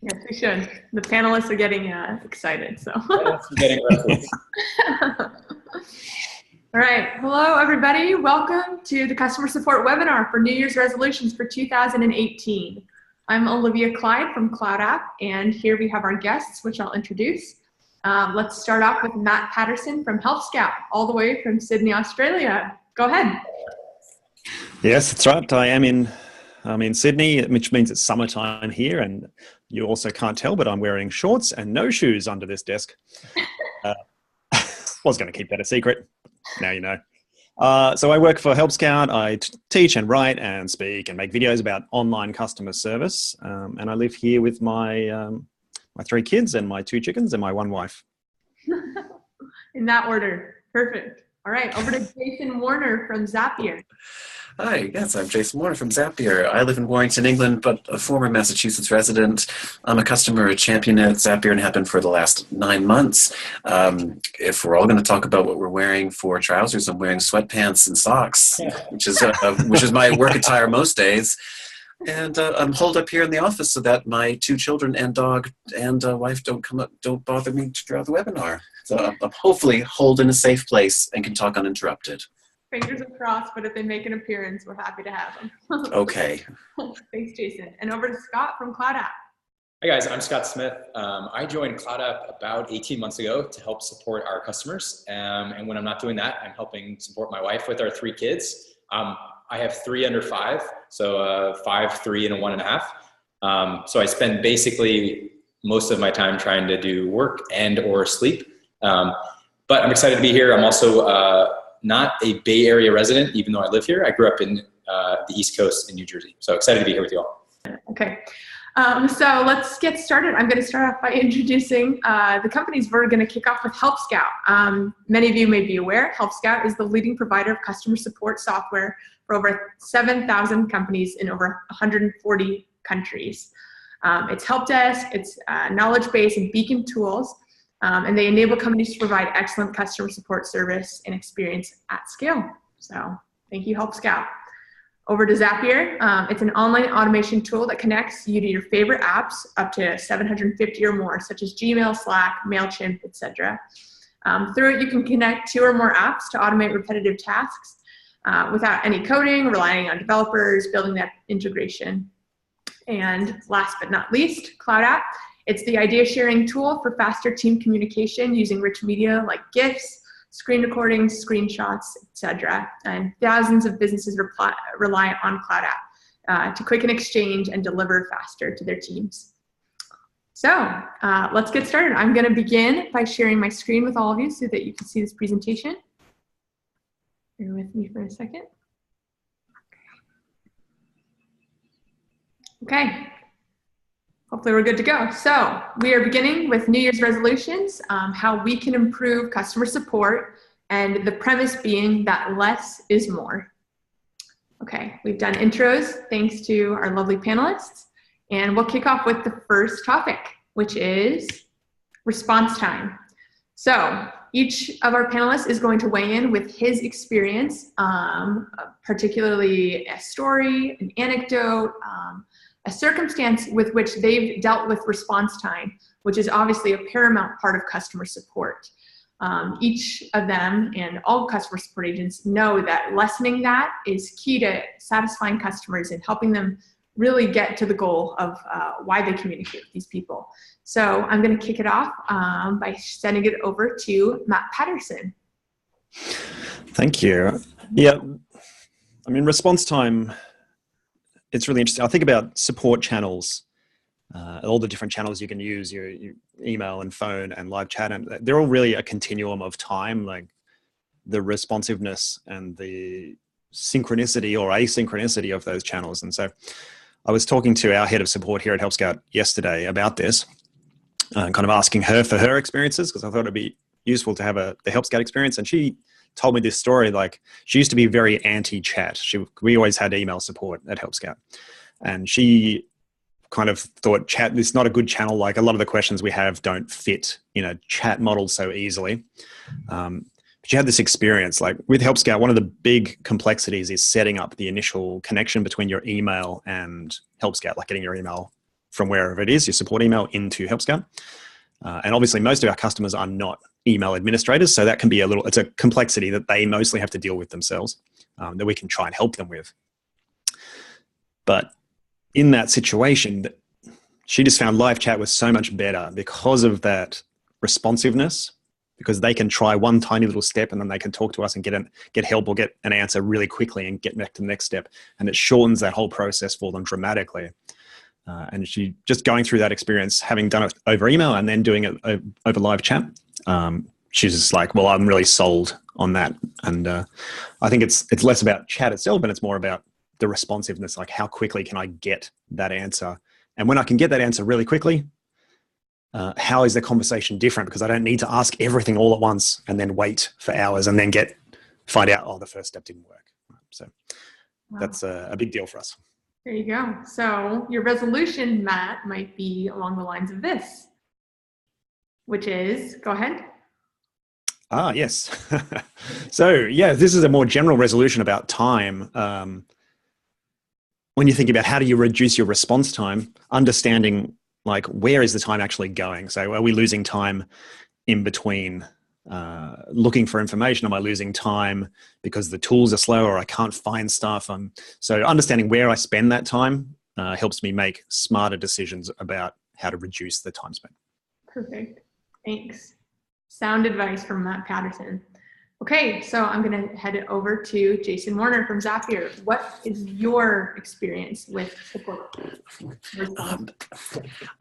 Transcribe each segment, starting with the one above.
Yes, we should. The panelists are getting excited, so. Yes, I'm getting restless. All right. Hello, everybody. Welcome to the customer support webinar for New Year's resolutions for 2018. I'm Olivia Clyde from CloudApp, and here we have our guests, which I'll introduce. Let's start off with Matt Patterson from Help Scout, all the way from Sydney, Australia. Go ahead. Yes, that's right. I'm in Sydney, which means it's summertime here, and you also can't tell, but I'm wearing shorts and no shoes under this desk. Was going to keep that a secret. Now you know. So I work for Help Scout. I teach and write and speak and make videos about online customer service. And I live here with my my 3 kids and my 2 chickens and my 1 wife. In that order. Perfect. All right, over to Jason Warner from Zapier. Hi, yes, I'm Jason Warner from Zapier. I live in Warrington, England, but a former Massachusetts resident. I'm a customer, a champion at Zapier, and have been for the last 9 months. If we're all going to talk about what we're wearing for trousers, I'm wearing sweatpants and socks, which is my work attire most days. And I'm holed up here in the office so that my 2 children and dog and wife don't bother me throughout the webinar. So I'm hopefully holed in a safe place and can talk uninterrupted. Fingers are crossed, but if they make an appearance, we're happy to have them. Okay. Thanks, Jason. And over to Scott from CloudApp. Hi guys, I'm Scott Smith. I joined CloudApp about 18 months ago to help support our customers. And when I'm not doing that, I'm helping support my wife with our 3 kids. I have 3 under 5, so 5, 3, and a 1.5. So I spend basically most of my time trying to do work and or sleep. But I'm excited to be here. I'm also not a Bay Area resident, even though I live here. I grew up in the East Coast in New Jersey. So excited to be here with you all. Okay. So let's get started. I'm going to start off by introducing the companies we're going to kick off with Help Scout. Many of you may be aware, Help Scout is the leading provider of customer support software for over 7,000 companies in over 140 countries. It's help desk, it's knowledge base and beacon tools, and they enable companies to provide excellent customer support service and experience at scale. So thank you, Help Scout. Over to Zapier. It's an online automation tool that connects you to your favorite apps, up to 750 or more, such as Gmail, Slack, MailChimp, etc. Through it, you can connect 2 or more apps to automate repetitive tasks without any coding, relying on developers, building that integration. And last but not least, CloudApp. It's the idea sharing tool for faster team communication using rich media like GIFs, screen recordings, screenshots, etc. And thousands of businesses rely on CloudApp to quicken exchange and deliver faster to their teams. So let's get started. I'm going to begin by sharing my screen with all of you so that you can see this presentation. Bear with me for a second. Okay. Hopefully we're good to go. So we are beginning with New Year's resolutions, how we can improve customer support, and the premise being that less is more. Okay, we've done intros thanks to our lovely panelists, and we'll kick off with the first topic, which is response time. So each of our panelists is going to weigh in with his experience, particularly a story, an anecdote, a circumstance with which they've dealt with response time, which is obviously a paramount part of customer support. Each of them and all customer support agents know that lessening that is key to satisfying customers and helping them really get to the goal of why they communicate with these people. So I'm going to kick it off by sending it over to Matt Patterson. Thank you. Yeah, I mean, response time, it's really interesting. I think about support channels, all the different channels you can use, your email and phone and live chat, and they're all really a continuum of time, like the responsiveness and the synchronicity or asynchronicity of those channels. And so I was talking to our head of support here at Help Scout yesterday about this, kind of asking her for her experiences, because I thought it'd be useful to have the Help Scout experience. And she told me this story, like she used to be very anti-chat. We always had email support at Help Scout. And she kind of thought chat is not a good channel. Like a lot of the questions we have don't fit in a chat model so easily. But she had this experience, like with Help Scout, one of the big complexities is setting up the initial connection between your email and Help Scout, like getting your email from wherever it is, your support email, into Help Scout. And obviously most of our customers are not email administrators, so that can be it's a complexity that they mostly have to deal with themselves, that we can try and help them with. But in that situation, she just found live chat was so much better because of that responsiveness, because they can try one tiny little step and then they can talk to us and get help or get an answer really quickly and get back to the next step. And it shortens that whole process for them dramatically. And she just going through that experience, having done it over email and then doing it over live chat, she's just like, well, I'm really sold on that. And I think it's less about chat itself, but it's more about the responsiveness, like how quickly can I get that answer? And when I can get that answer really quickly, how is the conversation different? Because I don't need to ask everything all at once and then wait for hours and then find out, oh, the first step didn't work. So that's a big deal for us. There you go. So your resolution, Matt, might be along the lines of this, which is, go ahead. Yes. So yeah, this is a more general resolution about time. When you think about how do you reduce your response time, understanding like where is the time actually going? So are we losing time in between looking for information? Am I losing time because the tools are slow or I can't find stuff? So understanding where I spend that time helps me make smarter decisions about how to reduce the time spent. Perfect. Thanks. Sound advice from Matt Patterson. Okay, so I'm going to head it over to Jason Warner from Zapier. What is your experience with support?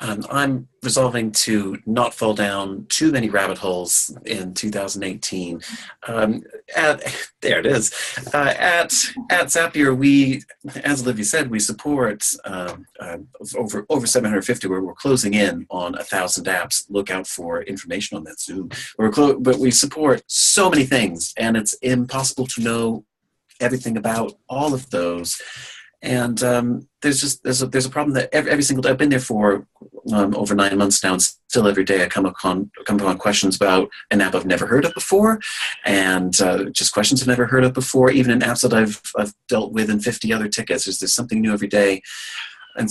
I'm resolving to not fall down too many rabbit holes in 2018. There it is. At Zapier, we, as Olivia said, we support over 750. We're closing in on 1,000 apps. Look out for information on that soon. But we support so many things, and it's impossible to know everything about all of those. And there's a problem that every single day, I've been there for over 9 months now, and still every day I come upon questions about an app I've never heard of before, and just questions I've never heard of before, even in apps that I've dealt with in 50 other tickets. There's something new every day, and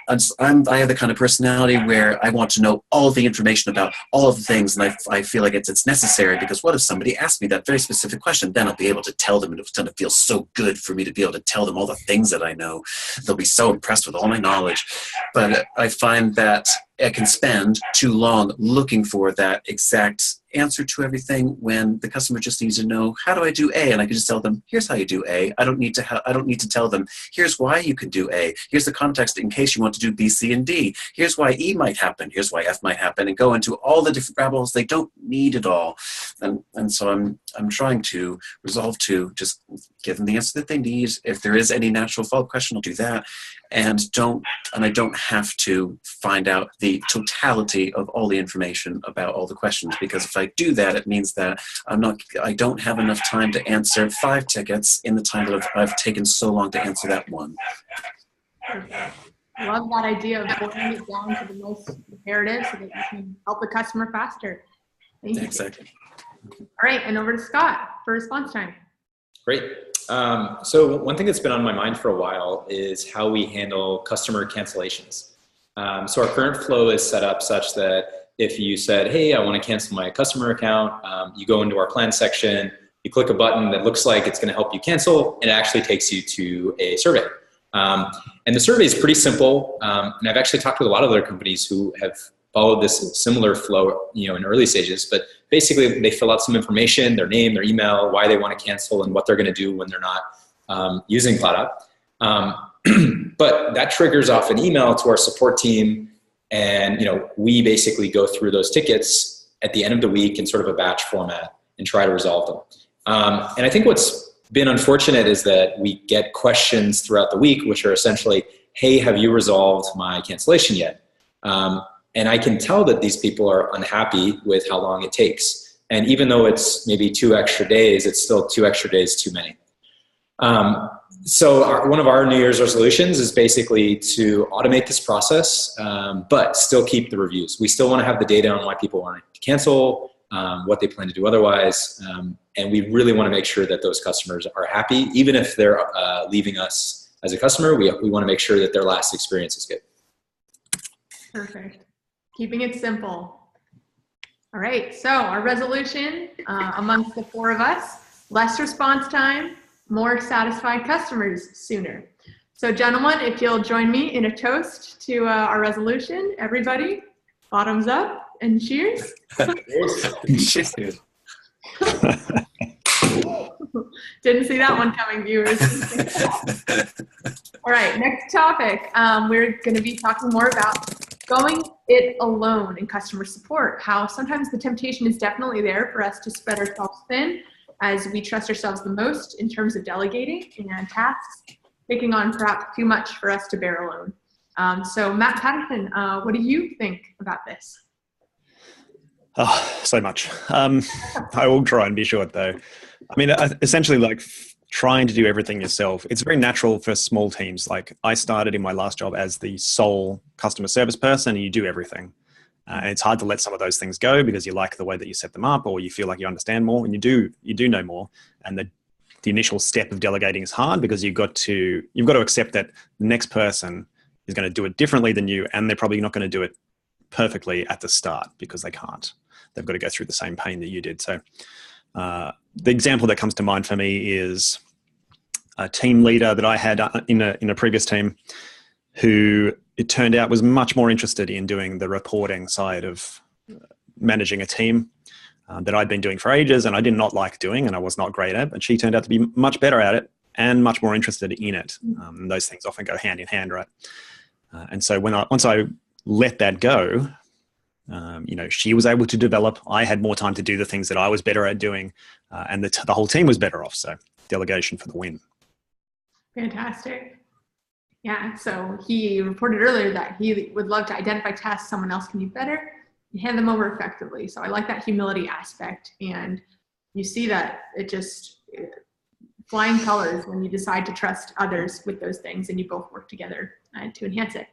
I have the kind of personality where I want to know all of the information about all of the things, and I feel like it's necessary, because what if somebody asks me that very specific question? Then I'll be able to tell them, and it's going to feel so good for me to be able to tell them all the things that I know. They'll be so impressed with all my knowledge. But I find that I can spend too long looking for that exact answer to everything, when the customer just needs to know, how do I do A? And I can just tell them, here's how you do A. I don't need to tell them, here's why you can do A. Here's the context in case you want to do B, C, and D. Here's why E might happen. Here's why F might happen, and go into all the different rabbit holes. They don't need it all. And so I'm trying to resolve to just give them the answer that they need. If there is any natural follow-up question, I'll do that. And I don't have to find out the totality of all the information about all the questions, because if I do that, it means that I don't have enough time to answer 5 tickets in the time that I've taken so long to answer that one. Perfect. I love that idea of boiling it down to the most imperative so that you can help the customer faster. Thank you. Exactly. All right, and over to Scott for response time. Great. So one thing that's been on my mind for a while is how we handle customer cancellations. So our current flow is set up such that if you said, hey, I want to cancel my customer account, you go into our plan section, you click a button that looks like it's going to help you cancel, and it actually takes you to a survey. And the survey is pretty simple. And I've actually talked with a lot of other companies who have followed this similar flow, in early stages. But basically, they fill out some information, their name, their email, why they want to cancel, and what they're going to do when they're not using CloudApp. But that triggers off an email to our support team, and we basically go through those tickets at the end of the week in sort of a batch format and try to resolve them. And I think what's been unfortunate is that we get questions throughout the week, which are essentially, hey, have you resolved my cancellation yet? And I can tell that these people are unhappy with how long it takes. And even though it's maybe 2 extra days, it's still 2 extra days too many. So one of our New Year's resolutions is basically to automate this process, but still keep the reviews. We still want to have the data on why people want to cancel, what they plan to do otherwise. And we really want to make sure that those customers are happy. Even if they're leaving us as a customer, we want to make sure that their last experience is good. Perfect. Keeping it simple. All right, so our resolution amongst the four of us, less response time, more satisfied customers sooner. So gentlemen, if you'll join me in a toast to our resolution, everybody, bottoms up and cheers. Cheers. Didn't see that one coming, viewers. All right, next topic. We're going to be talking more about going it alone in customer support, how sometimes the temptation is definitely there for us to spread ourselves thin as we trust ourselves the most in terms of delegating and tasks, taking on perhaps too much for us to bear alone. So Matt Patterson, what do you think about this? Oh, so much. I will try and be short though. I mean, essentially like trying to do everything yourself. It's very natural for small teams. Like I started in my last job as the sole customer service person and you do everything. And it's hard to let some of those things go because you like the way that you set them up or you feel like you understand more and you do know more. And the initial step of delegating is hard because you've got to accept that the next person is going to do it differently than you and they're probably not going to do it perfectly at the start because they can't. They've got to go through the same pain that you did. So the example that comes to mind for me is a team leader that I had in a previous team who it turned out was much more interested in doing the reporting side of managing a team that I'd been doing for ages and I did not like doing and I was not great at, but she turned out to be much better at it and much more interested in it. Those things often go hand in hand, right? And so once I let that go, she was able to develop. I had more time to do the things that I was better at doing, and the whole team was better off. So delegation for the win. Fantastic. Yeah, so he reported earlier that he would love to identify tasks someone else can do better and hand them over effectively. So I like that humility aspect. And you see that it just flying colors when you decide to trust others with those things and you both work together to enhance it.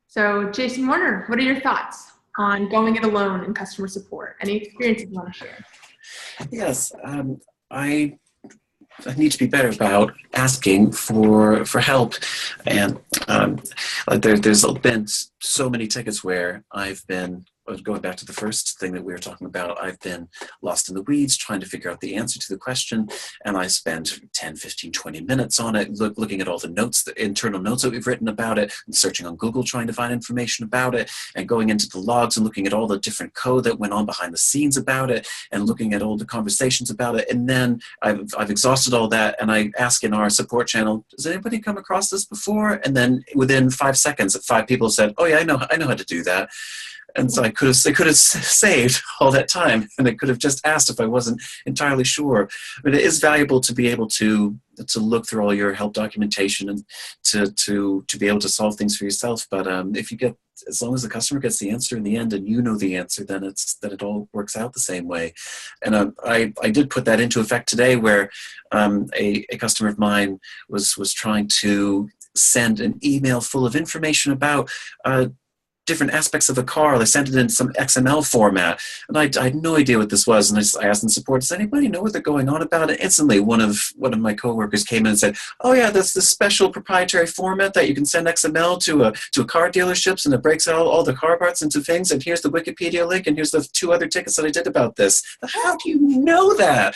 So Jason Warner, what are your thoughts on going it alone in customer support? Any experiences you want to share? Yes, I need to be better about asking for help, and there's been so many tickets where I've been, going back to the first thing that we were talking about, I've been lost in the weeds trying to figure out the answer to the question, and I spend 10, 15, 20 minutes on it, looking at all the notes, the internal notes that we've written about it, and searching on Google trying to find information about it, and going into the logs and looking at all the different code that went on behind the scenes about it, and looking at all the conversations about it, and then I've exhausted all that, and I ask in our support channel, does anybody come across this before? And then within 5 seconds, 5 people said, oh yeah, I know how to do that. And so I could have saved all that time, and I could have just asked if I wasn't entirely sure. But it is valuable to be able to look through all your help documentation and to be able to solve things for yourself. But if you as long as the customer gets the answer in the end and you know the answer, then it all works out the same way. And I did put that into effect today, where a customer of mine was trying to send an email full of information about different aspects of the car. They sent it in some XML format, and I had no idea what this was. And I asked in support, does anybody know what they're going on about it? Instantly, one of my coworkers came in and said, oh yeah, that's this special proprietary format that you can send XML to a car dealerships, and it breaks out all the car parts into things. And here's the Wikipedia link, and here's the 2 other tickets that I did about this. How do you know that?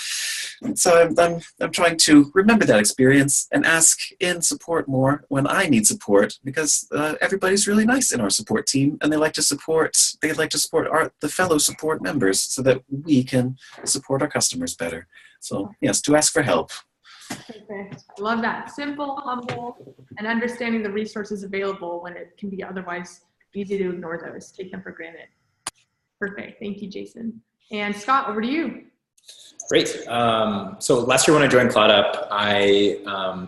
And so I'm trying to remember that experience and ask in support more when I need support, because everybody's really nice in our support team. And they like to support the fellow support members so that we can support our customers better. So yes, to ask for help. Perfect. I love that. Simple, humble, and understanding the resources available when it can be otherwise easy to ignore those, take them for granted. Perfect. Thank you, Jason. And Scott, over to you. Great. So last year when I joined CloudApp, I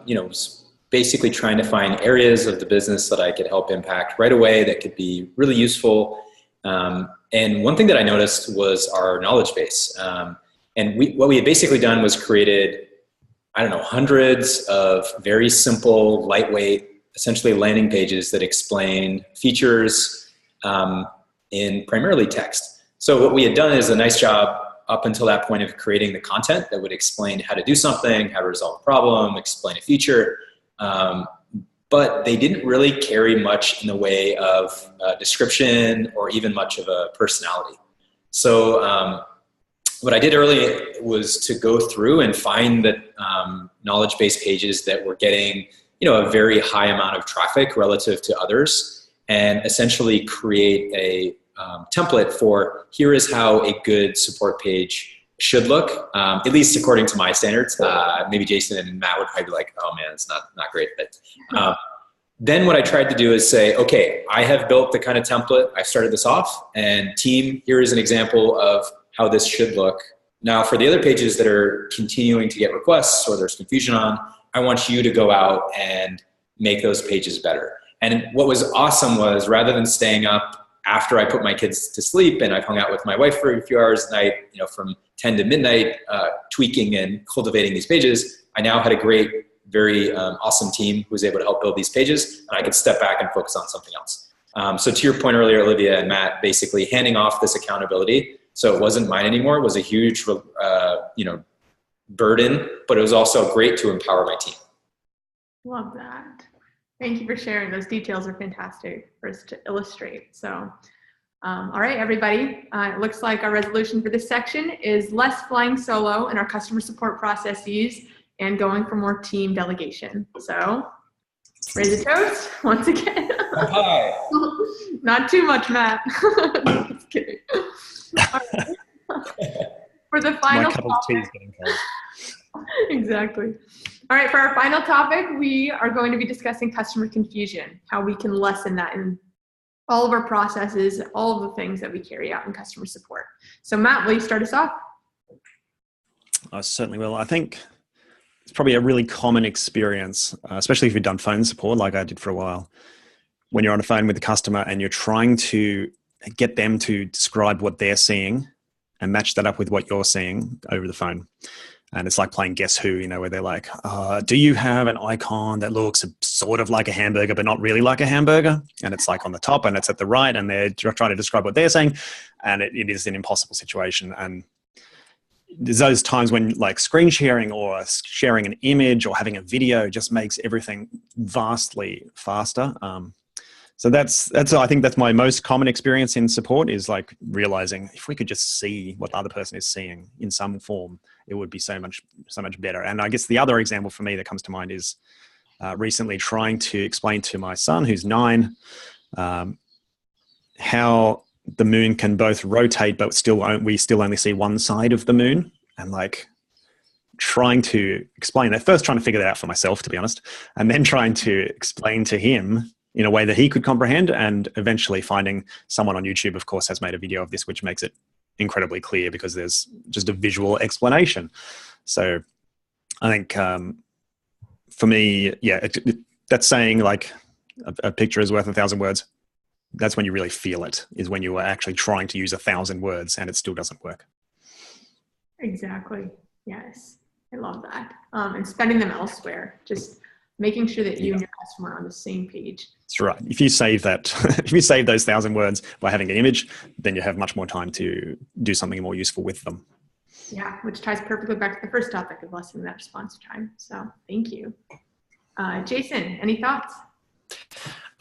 was basically trying to find areas of the business that I could help impact right away that could be really useful. And one thing that I noticed was our knowledge base. And what we had basically done was created, hundreds of very simple, lightweight, essentially landing pages that explain features in primarily text. So what we had done is a nice job up until that point of creating the content that would explain how to do something, how to resolve a problem, explain a feature. but they didn't really carry much in the way of description or even much of a personality. So what I did early was to go through and find the knowledge-based pages that were getting, a very high amount of traffic relative to others, and essentially create a template for here is how a good support page should look, at least according to my standards. Maybe Jason and Matt would probably be like, oh man, it's not great. But then what I tried to do is say, okay, I have built the kind of template. I started this off, and team, here is an example of how this should look. Now for the other pages that are continuing to get requests or there's confusion on, I want you to go out and make those pages better. And what was awesome was, rather than staying up after I put my kids to sleep and I've hung out with my wife for a few hours a night, from 10 to midnight, tweaking and cultivating these pages, I now had a great, very awesome team who was able to help build these pages, and I could step back and focus on something else. So to your point earlier, Olivia and Matt, basically handing off this accountability, so it wasn't mine anymore, was a huge, burden, but it was also great to empower my team. Love that. Thank you for sharing. Those details are fantastic for us to illustrate. So, all right, everybody, it looks like our resolution for this section is less flying solo in our customer support processes and going for more team delegation. So, raise a toast once again. Hi. Not too much, Matt. Just kidding. All right. For the final My cup of tea is getting cold. Exactly. All right, for our final topic, we are going to be discussing customer confusion, how we can lessen that in all of our processes, all of the things that we carry out in customer support. So Matt, will you start us off? I certainly will. I think it's probably a really common experience, especially if you've done phone support like I did for a while, when you're on the phone with the customer and you're trying to get them to describe what they're seeing and match that up with what you're seeing over the phone. And it's like playing Guess Who, where they're like, do you have an icon that looks sort of like a hamburger, but not really like a hamburger? And it's like on the top and it's at the right, and they're trying to describe what they're saying. And it is an impossible situation. And there's those times when like screen sharing or sharing an image or having a video just makes everything vastly faster. So I think that's my most common experience in support, is like realizing if we could just see what the other person is seeing in some form, it would be so much better. And I guess the other example for me that comes to mind is recently trying to explain to my son, who's 9, how the moon can both rotate, but we still only see one side of the moon, and like trying to explain that, first trying to figure that out for myself, to be honest, and then trying to explain to him in a way that he could comprehend, and eventually finding someone on YouTube, of course, has made a video of this, which makes it incredibly clear because there's just a visual explanation. So I think for me, that's saying like a picture is worth 1,000 words. That's when you really feel it, is when you are actually trying to use 1,000 words and it still doesn't work. Exactly. Yes. I love that. And spending them elsewhere, just making sure that you and your customer are on the same page. That's right. If you save that, if you save those 1,000 words by having an image, then you have much more time to do something more useful with them. Yeah, which ties perfectly back to the first topic of lessening that response time. So thank you. Jason, any thoughts?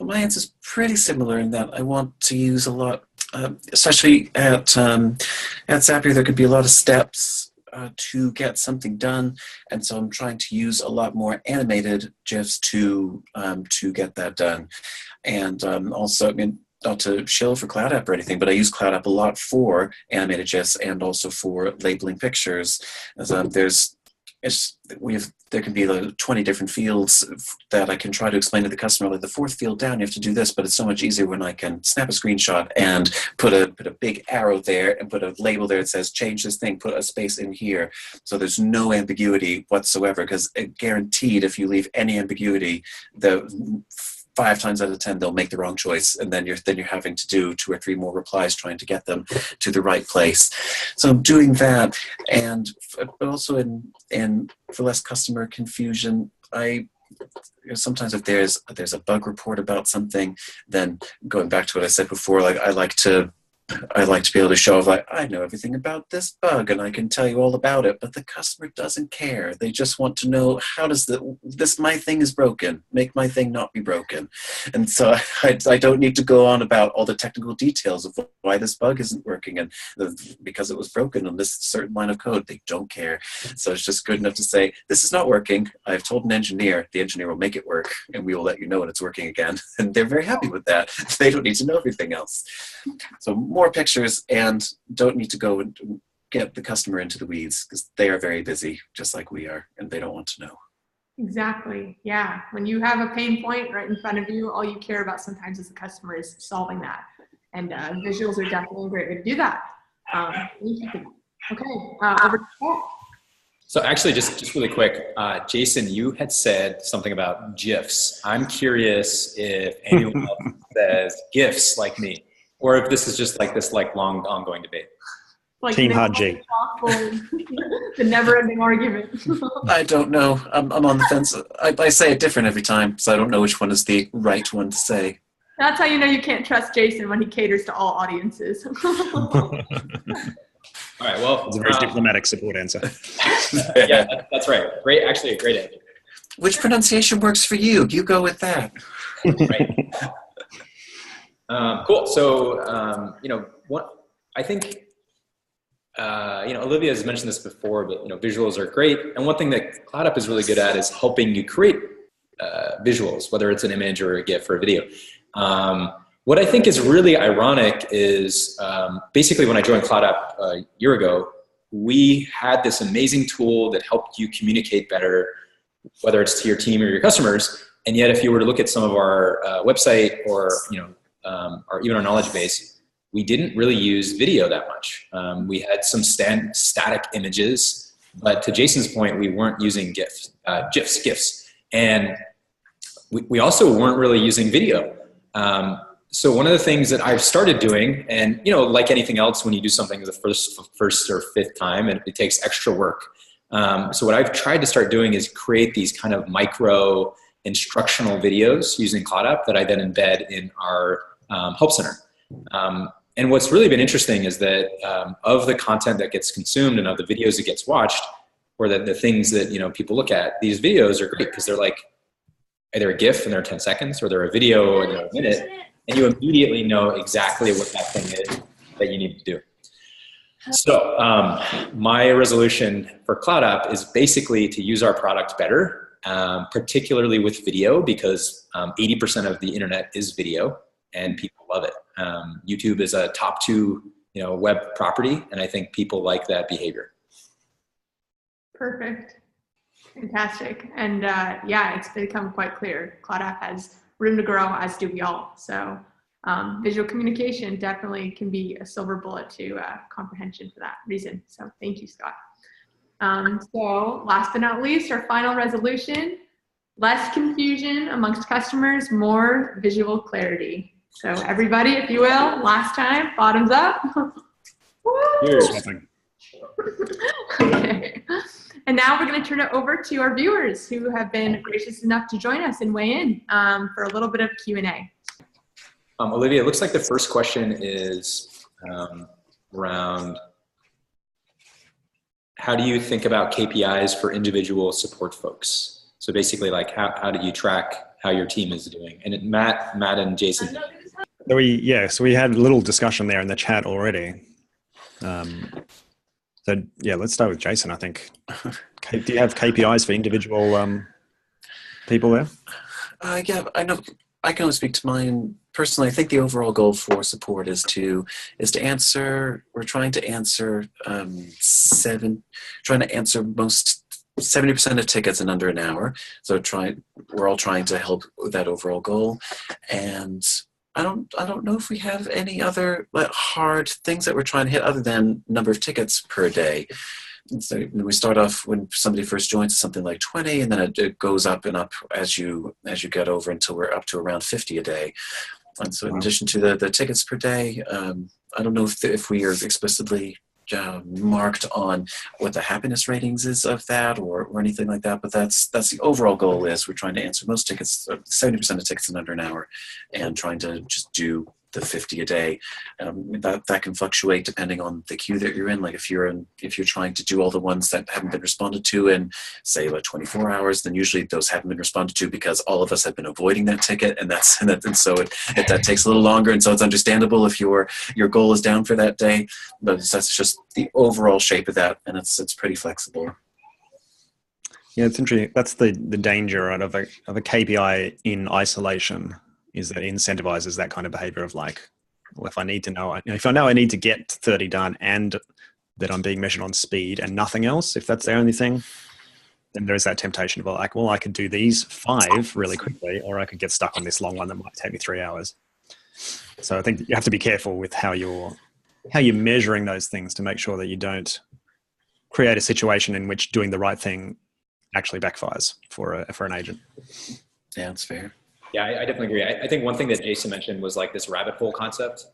Well, my answer is pretty similar in that I want to use a lot, especially at Zapier, there could be a lot of steps to get something done, and so I'm trying to use a lot more animated GIFs to get that done. And also, not to shill for CloudApp or anything, but I use CloudApp a lot for animated GIFs and also for labeling pictures. As there can be like 20 different fields that I can try to explain to the customer. Like the 4th field down, you have to do this, but it's so much easier when I can snap a screenshot and put a big arrow there and put a label there that says change this thing, put a space in here, so there's no ambiguity whatsoever. Because guaranteed, if you leave any ambiguity, the 5 times out of 10 they'll make the wrong choice, and then you're having to do 2 or 3 more replies trying to get them to the right place. So I'm doing that, but also in for less customer confusion, sometimes if there's a bug report about something, then going back to what I said before, like I like to I like to be able to show, like, I know everything about this bug and I can tell you all about it, but the customer doesn't care. They just want to know, how does my thing is broken, make my thing not be broken. And so I don't need to go on about all the technical details of why this bug isn't working and because it was broken on this certain line of code. They don't care. So it's just good enough to say, this is not working. I've told an engineer, the engineer will make it work and we will let you know when it's working again. And they're very happy with that. They don't need to know everything else. So more pictures, and don't need to go and get the customer into the weeds because they are very busy, just like we are, and they don't want to know. Exactly. Yeah. When you have a pain point right in front of you, all you care about sometimes as a customer is solving that. And visuals are definitely a great way to do that. Okay. Over to Paul. So actually, just really quick, Jason, you had said something about GIFs. I'm curious if anyone else says GIFs like me, or if this is just like this long ongoing debate. Like Team Hard G. The never-ending argument. I don't know. I'm on the fence. I say it different every time, so I don't know which one is the right one to say. That's how you know you can't trust Jason when he caters to all audiences. All right, well. It's a very diplomatic support answer. Yeah, that's right. Actually a great answer. Which pronunciation works for you? You go with that. Right. Cool. So, I think, Olivia has mentioned this before, but, visuals are great. And one thing that CloudApp is really good at is helping you create visuals, whether it's an image or a GIF or a video. What I think is really ironic is basically when I joined CloudApp a year ago, we had this amazing tool that helped you communicate better, whether it's to your team or your customers. And yet, if you were to look at some of our website or or even our knowledge base, we didn't really use video that much. We had some static images, but to Jason's point, we weren't using GIFs, and we also weren't really using video. So one of the things that I've started doing, and like anything else, when you do something the first or fifth time, and it takes extra work. So what I've tried to start doing is create these kind of micro instructional videos using CloudApp that I then embed in our Help Center. And what's really been interesting is that of the content that gets consumed and of the videos that gets watched, or the things that people look at, these videos are great because they're like either a GIF and they're 10 seconds, or they're a video and they're a minute, and you immediately know exactly what that thing is that you need to do. So my resolution for CloudApp is basically to use our product better, particularly with video, because 80% of the internet is video and people love it. YouTube is a top 2 web property, and I think people like that behavior. Perfect. Fantastic. And yeah, it's become quite clear. CloudApp has room to grow, as do we all. So visual communication definitely can be a silver bullet to comprehension for that reason. So thank you, Scott. So last but not least, our final resolution: less confusion amongst customers, more visual clarity. So everybody, if you will, last time, bottoms up. Here's nothing. Okay. And now we're going to turn it over to our viewers who have been gracious enough to join us and weigh in for a little bit of Q&A. Olivia, it looks like the first question is around how do you think about KPIs for individual support folks? So basically, like how do you track how your team is doing? And Matt and Jason. So we had a little discussion there in the chat already. So yeah, let's start with Jason, I think. Do you have KPIs for individual people there? Yeah, I know. I can only speak to mine personally. I think the overall goal for support is to answer. We're trying to answer 70% of tickets in under an hour. So we're all trying to help with that overall goal. And I don't know if we have any other hard things that we're trying to hit other than number of tickets per day. So we start off when somebody first joins something like 20, and then it goes up and up as you get over until we're up to around 50 a day. And so in addition to the tickets per day, I don't know if we are explicitly marked on what the happiness ratings is of that or anything like that, but that's the overall goal. Is we're trying to answer most tickets, 70% of tickets in under an hour, and trying to just do the 50 a day. That can fluctuate depending on the queue that you're in. Like if you're trying to do all the ones that haven't been responded to in, say, about 24 hours, then usually those haven't been responded to because all of us have been avoiding that ticket, and so that takes a little longer. And so it's understandable if your goal is down for that day, but that's just the overall shape of that, and it's pretty flexible. Yeah, it's interesting. That's the danger, right, of a KPI in isolation, is that it incentivizes that kind of behavior of like, well, if I know I need to get 30 done and that I'm being measured on speed and nothing else, if that's the only thing, then there is that temptation of like, well, I could do these 5 really quickly, or I could get stuck on this long one that might take me 3 hours. So I think you have to be careful with how you're measuring those things to make sure that you don't create a situation in which doing the right thing actually backfires for an agent. Yeah, that's fair. Yeah, I definitely agree. I think one thing that Jason mentioned was like this rabbit hole concept.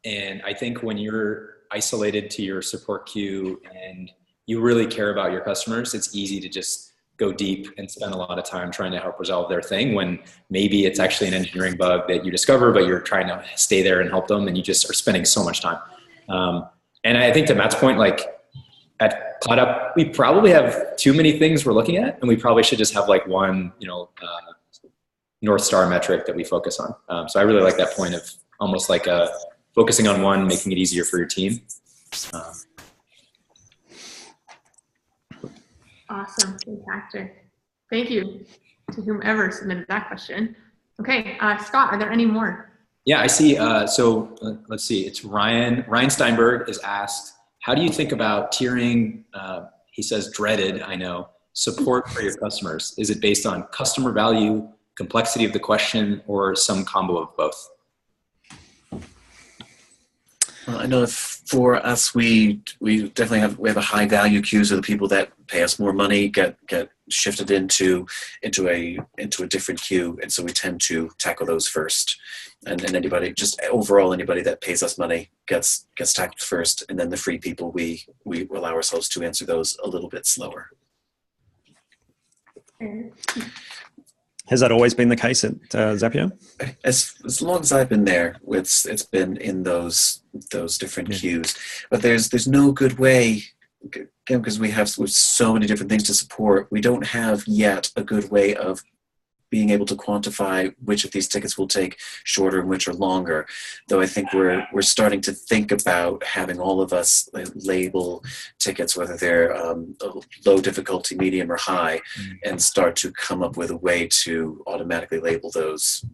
And I think when you're isolated to your support queue and you really care about your customers, it's easy to just go deep and spend a lot of time trying to help resolve their thing when maybe it's actually an engineering bug that you discover, but you're trying to stay there and help them, and you just are spending so much time. And I think to Matt's point, like at CloudApp, we probably have too many things we're looking at, and we probably should just have like one, North Star metric that we focus on. So I really like that point of almost like focusing on one, making it easier for your team. Awesome, fantastic. Thank you to whomever submitted that question. Okay, Scott, are there any more? Yeah, I see. So let's see. It's Ryan. Ryan Steinberg is asked, how do you think about tiering, he says dreaded, I know, support for your customers? Is it based on customer value, complexity of the question, or some combo of both? Well, I know that for us, we definitely have a high value queue, so the people that pay us more money get shifted into a different queue, and so we tend to tackle those first. And anybody that pays us money gets tackled first, and then the free people we allow ourselves to answer those a little bit slower. Has that always been the case at Zapier? As long as I've been there, it's been in those different queues. But there's no good way, again, because we have so many different things to support. We don't have yet a good way of being able to quantify which of these tickets will take shorter and which are longer. Though I think we're starting to think about having all of us label tickets, whether they're low difficulty, medium, or high, and start to come up with a way to automatically label those.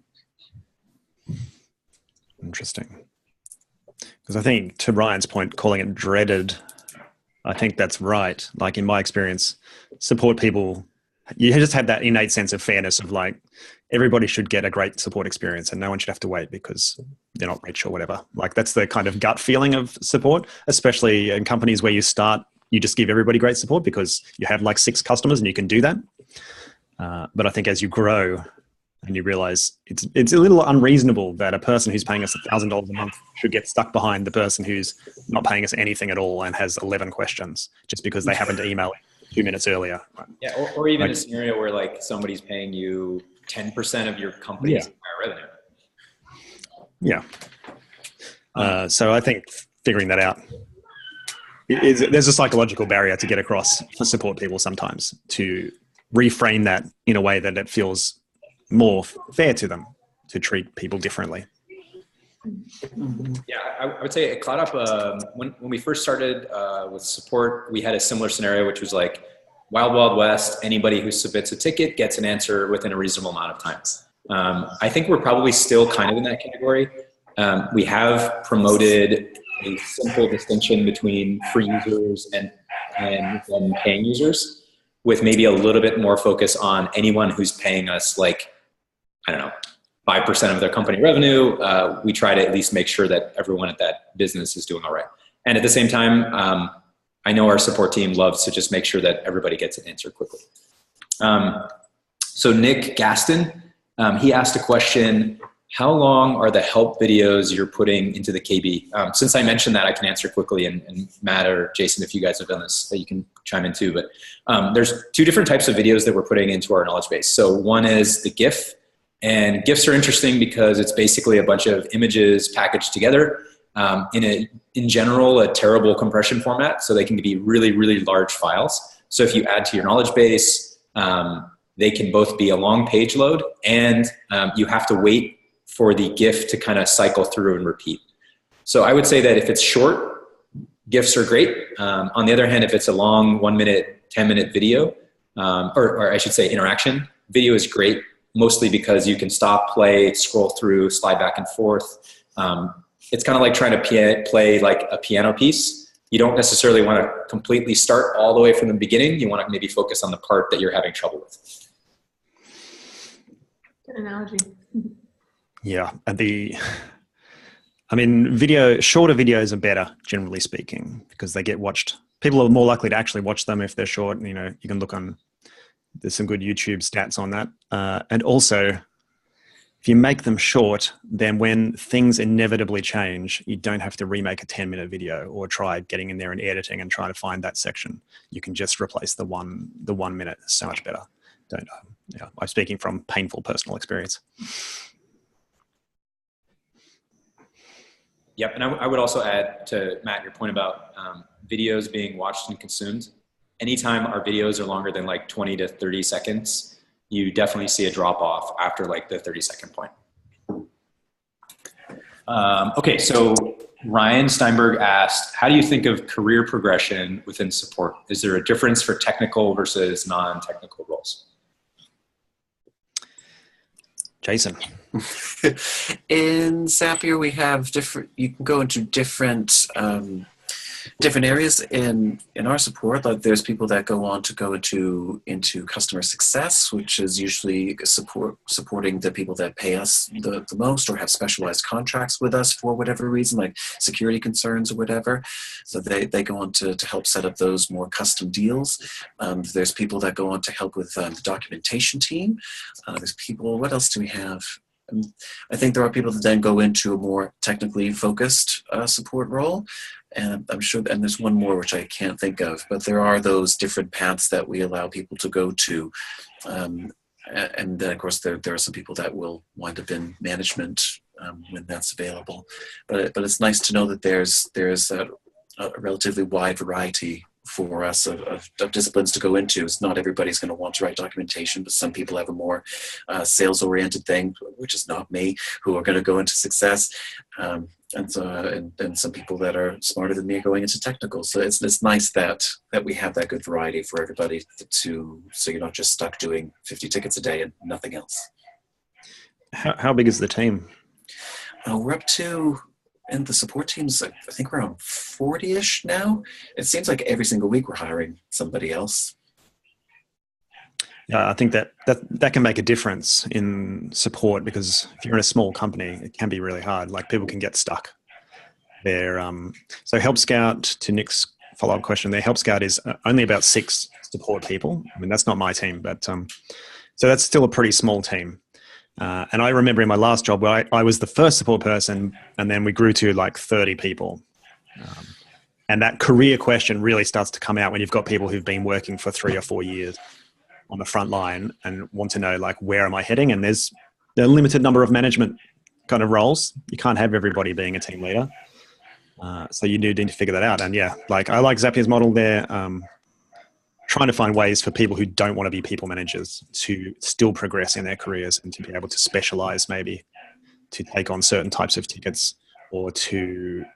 Interesting. Because I think, to Ryan's point, calling it dreaded, I think that's right. Like in my experience, support people, you just have that innate sense of fairness of like, everybody should get a great support experience and no one should have to wait because they're not rich or whatever. Like that's the kind of gut feeling of support, especially in companies where you just give everybody great support because you have like 6 customers and you can do that. But I think as you grow and you realize it's a little unreasonable that a person who's paying us $1,000 a month should get stuck behind the person who's not paying us anything at all and has 11 questions just because they happened to email 2 minutes earlier. Yeah, or even a scenario where like somebody's paying you 10% of your company's entire revenue. Yeah. So I think figuring that out, there's a psychological barrier to get across for support people sometimes to reframe that in a way that it feels more fair to them to treat people differently. Yeah, I would say at CloudApp, when we first started with support, we had a similar scenario, which was like Wild Wild West. Anybody who submits a ticket gets an answer within a reasonable amount of time. I think we're probably still kind of in that category. We have promoted a simple distinction between free users and paying users, with maybe a little bit more focus on anyone who's paying us like, I don't know, 5% of their company revenue. We try to at least make sure that everyone at that business is doing all right. And at the same time, I know our support team loves to just make sure that everybody gets an answer quickly. So Nick Gaston, he asked a question, how long are the help videos you're putting into the KB? Since I mentioned that, I can answer quickly, and Matt or Jason, if you guys have done this, you can chime in too. But there's 2 different types of videos that we're putting into our knowledge base. So one is the GIF, And GIFs are interesting because it's basically a bunch of images packaged together in general, a terrible compression format. So they can be really, really large files. So if you add to your knowledge base, they can both be a long page load, and you have to wait for the GIF to kind of cycle through and repeat. So I would say that if it's short, GIFs are great. On the other hand, if it's a long 1 minute, 10-minute video, or I should say interaction, video is great, mostly because you can stop, play, scroll through, slide back and forth. It's kind of like trying to play like a piano piece. You don't necessarily want to completely start all the way from the beginning. You want to maybe focus on the part that you're having trouble with. Good analogy. Yeah, and shorter videos are better, generally speaking, because they get watched. People are more likely to actually watch them if they're short. You know, you can look on, there's some good YouTube stats on that. And also, if you make them short, then when things inevitably change, you don't have to remake a 10-minute video or try getting in there and editing and trying to find that section. You can just replace the one minute. It's so much better. I'm speaking from painful personal experience. Yep, and I would also add to Matt, your point about videos being watched and consumed. Anytime our videos are longer than like 20 to 30 seconds, you definitely see a drop off after like the 30-second point. Okay, so Ryan Steinberg asked, how do you think of career progression within support? Is there a difference for technical versus non-technical roles? Jason. In Zapier, we have you can go into different areas in our support. Like there's people that go into customer success, which is usually supporting the people that pay us the most or have specialized contracts with us for whatever reason, like security concerns or whatever. So they go on to help set up those more custom deals. There's people that go on to help with the documentation team. There's people, what else do we have? I think there are people that then go into a more technically focused support role. And I'm sure, and there's one more which I can't think of, but there are those different paths that we allow people to go to. And then, of course, there are some people that will wind up in management when that's available. But it's nice to know that there's a relatively wide variety for us of disciplines to go into. It's not everybody's going to want to write documentation, but some people have a more sales-oriented thing, which is not me, who are going to go into success. And some people that are smarter than me are going into technical. So it's nice that we have that good variety for everybody so you're not just stuck doing 50 tickets a day and nothing else. How big is the team? We're up to, and the support team's, I think we're around 40-ish now. It seems like every single week we're hiring somebody else. Yeah, I think that can make a difference in support, because if you're in a small company, it can be really hard. Like people can get stuck there. So Help Scout, to Nick's follow-up question there, Help Scout is only about 6 support people. I mean, that's not my team, but so that's still a pretty small team. And I remember in my last job where I was the first support person, and then we grew to like 30 people. And that career question really starts to come out when you've got people who've been working for 3 or 4 years on the front line and want to know, like, where am I heading? And there's a limited number of management kind of roles. You can't have everybody being a team leader. So you do need to figure that out. And yeah, like I like Zapier's model there. Trying to find ways for people who don't want to be people managers to still progress in their careers and to be able to specialize, maybe to take on certain types of tickets or to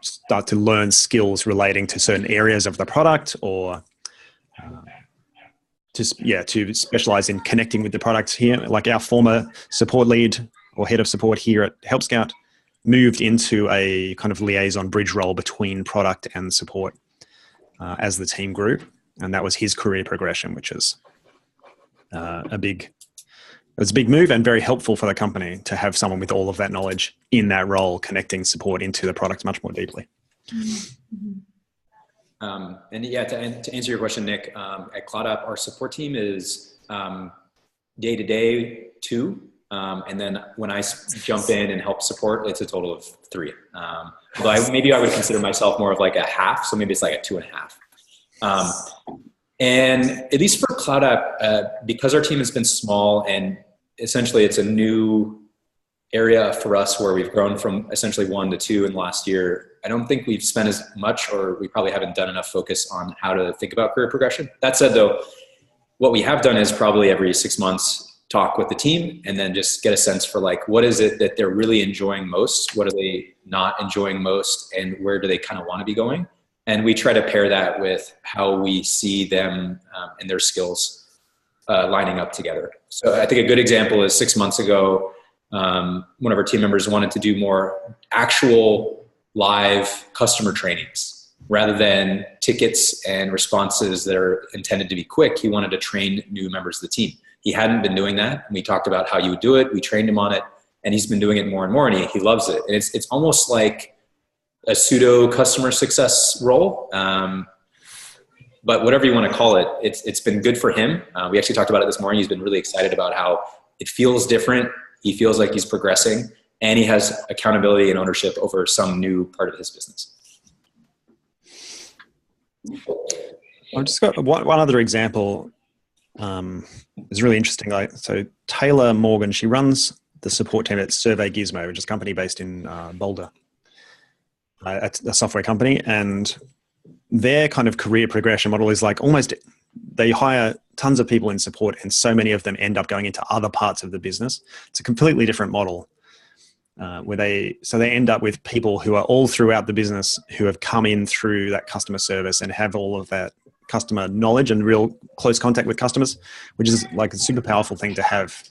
start to learn skills relating to certain areas of the product, or to specialize in connecting with the products here. Like our former support lead or head of support here at Help Scout moved into a kind of liaison bridge role between product and support as the team grew. And that was his career progression, which is a big move and very helpful for the company to have someone with all of that knowledge in that role, connecting support into the product much more deeply. Mm-hmm. And yeah, to answer your question, Nick, at CloudApp, our support team is day-to-day 2. And then when I jump in and help support, it's a total of 3. Although maybe I would consider myself more of like a half, so maybe it's like a 2.5. And at least for CloudApp, because our team has been small and essentially it's a new area for us where we've grown from essentially 1 to 2 in the last year. I don't think we've spent as much, or we probably haven't done enough focus on how to think about career progression. That said though, what we have done is probably every 6 months talk with the team and then just get a sense for like, what is it that they're really enjoying most? What are they not enjoying most? And where do they kind of want to be going? And we try to pair that with how we see them and their skills lining up together. So I think a good example is 6 months ago, one of our team members wanted to do more actual live customer trainings rather than tickets and responses that are intended to be quick. He wanted to train new members of the team. He hadn't been doing that. And we talked about how you would do it. We trained him on it, and he's been doing it more and more, and he loves it. And it's almost like a pseudo customer success role. But whatever you want to call it, it's been good for him. We actually talked about it this morning. He's been really excited about how it feels different. He feels like he's progressing, and he has accountability and ownership over some new part of his business. I've just got one other example. It's really interesting. So Taylor Morgan, she runs the support team at Survey Gizmo, which is a company based in Boulder, a software company. And their kind of career progression model is like almost, they hire tons of people in support, and so many of them end up going into other parts of the business. It's a completely different model where they end up with people who are all throughout the business who have come in through that customer service and have all of that customer knowledge and real close contact with customers, which is like a super powerful thing to have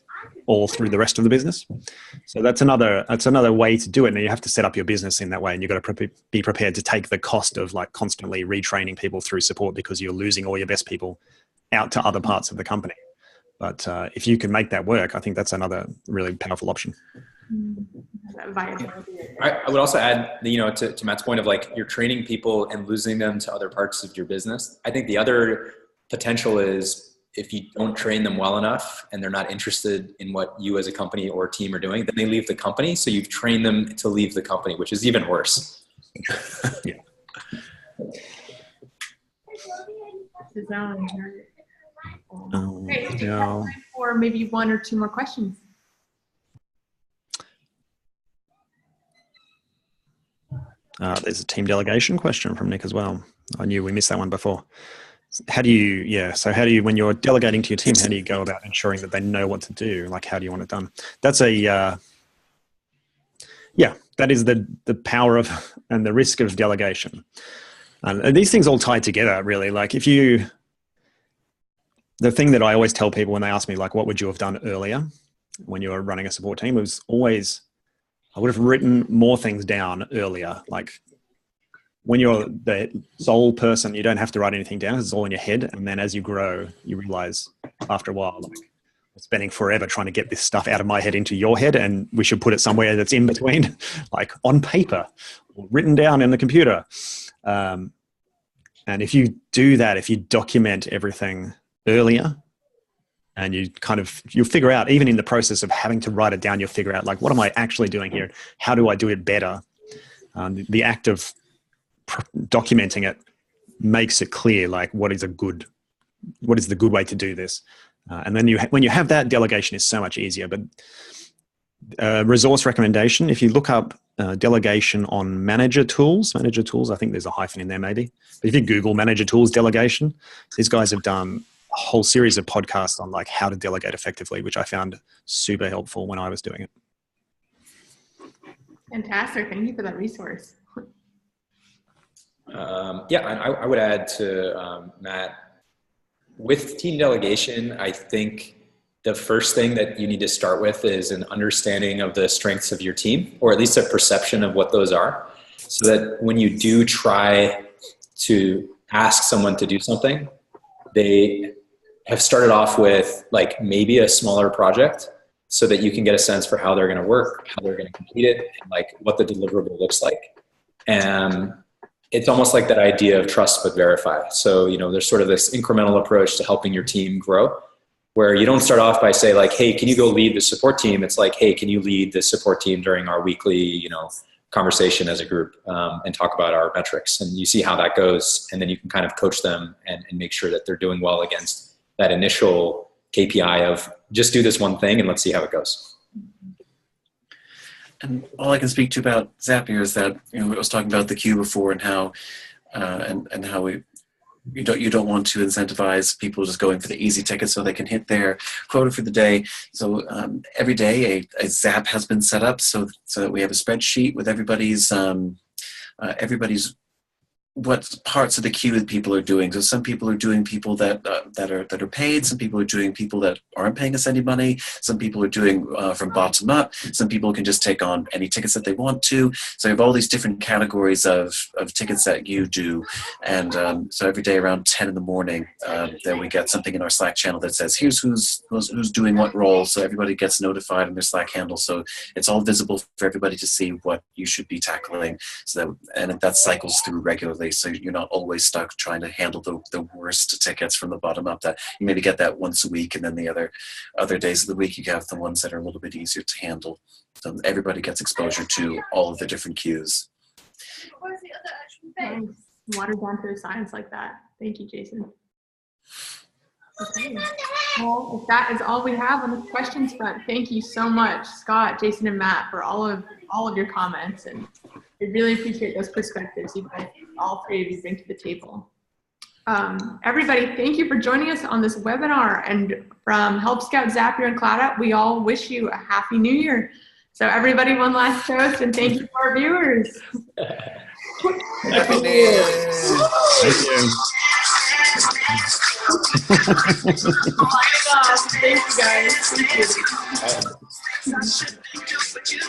all through the rest of the business. So that's another way to do it. And you have to set up your business in that way, and you've got to be prepared to take the cost of like constantly retraining people through support, because you're losing all your best people out to other parts of the company. But if you can make that work, I think that's another really powerful option. I would also add, to Matt's point of like, you're training people and losing them to other parts of your business. I think the other potential is if you don't train them well enough and they're not interested in what you as a company or team are doing, then they leave the company. So you've trained them to leave the company, which is even worse. Yeah. Great. Time for maybe 1 or 2 more questions. There's a team delegation question from Nick as well. I knew we missed that one before. How do you, when you're delegating to your team, how do you go about ensuring that they know what to do? Like, how do you want it done? That's that is the power of and the risk of delegation. And these things all tie together, really. Like the thing that I always tell people when they ask me, like, what would you have done earlier when you were running a support team, was always, I would have written more things down earlier. Like when you're the sole person, you don't have to write anything down. It's all in your head. And then as you grow, you realize after a while, like, I'm spending forever trying to get this stuff out of my head into your head, and we should put it somewhere that's in between, like on paper or written down in the computer. And if you do that, if you document everything earlier, and you'll figure out, even in the process of having to write it down, you'll figure out, like, what am I actually doing here? How do I do it better? The act of documenting it makes it clear, like, what is the good way to do this? And then when you have that, delegation is so much easier. But resource recommendation, if you look up delegation on manager tools, I think there's a hyphen in there maybe. But if you Google manager tools delegation, these guys have done a whole series of podcasts on like how to delegate effectively, which I found super helpful when I was doing it. Fantastic. Thank you for that resource. I would add to Matt, with team delegation, I think the first thing that you need to start with is an understanding of the strengths of your team, or at least a perception of what those are, so that when you do try to ask someone to do something, they have started off with like maybe a smaller project, so that you can get a sense for how they're going to work, how they're going to complete it, and like what the deliverable looks like. And it's almost like that idea of trust but verify. So, there's sort of this incremental approach to helping your team grow, where you don't start off by say like, hey, can you go lead the support team? It's like, hey, can you lead the support team during our weekly, conversation as a group, and talk about our metrics? And you see how that goes. And then you can kind of coach them and make sure that they're doing well against that initial KPI of just do this one thing and let's see how it goes. And all I can speak to about Zapier is that, I was talking about the queue before and how and how you don't want to incentivize people just going for the easy tickets so they can hit their quota for the day. So every day a Zap has been set up so that we have a spreadsheet with everybody's what parts of the queue that people are doing. So some people are doing people that are paid. Some people are doing people that aren't paying us any money. Some people are doing from bottom up. Some people can just take on any tickets that they want to. So you have all these different categories of tickets that you do. And so every day around 10 in the morning, then we get something in our Slack channel that says, here's who's doing what role. So everybody gets notified in their Slack handle. So it's all visible for everybody to see what you should be tackling. And that cycles through regularly. So you're not always stuck trying to handle the worst tickets from the bottom up. That you maybe get that once a week, and then the other days of the week you have the ones that are a little bit easier to handle. So everybody gets exposure to all of the different queues. What is the other actual thing? Watered down to a science like that. Thank you, Jason. Okay. Well, if that is all we have on the questions front, thank you so much, Scott, Jason, and Matt, for all of your comments, and we really appreciate those perspectives all three of you bring to the table. Everybody, thank you for joining us on this webinar, and from Help Scout, Zapier, and CloudApp, we all wish you a Happy New Year. So everybody, one last toast, and thank you to our viewers. Happy New Year. Thank you. Thank you, guys. Thank you.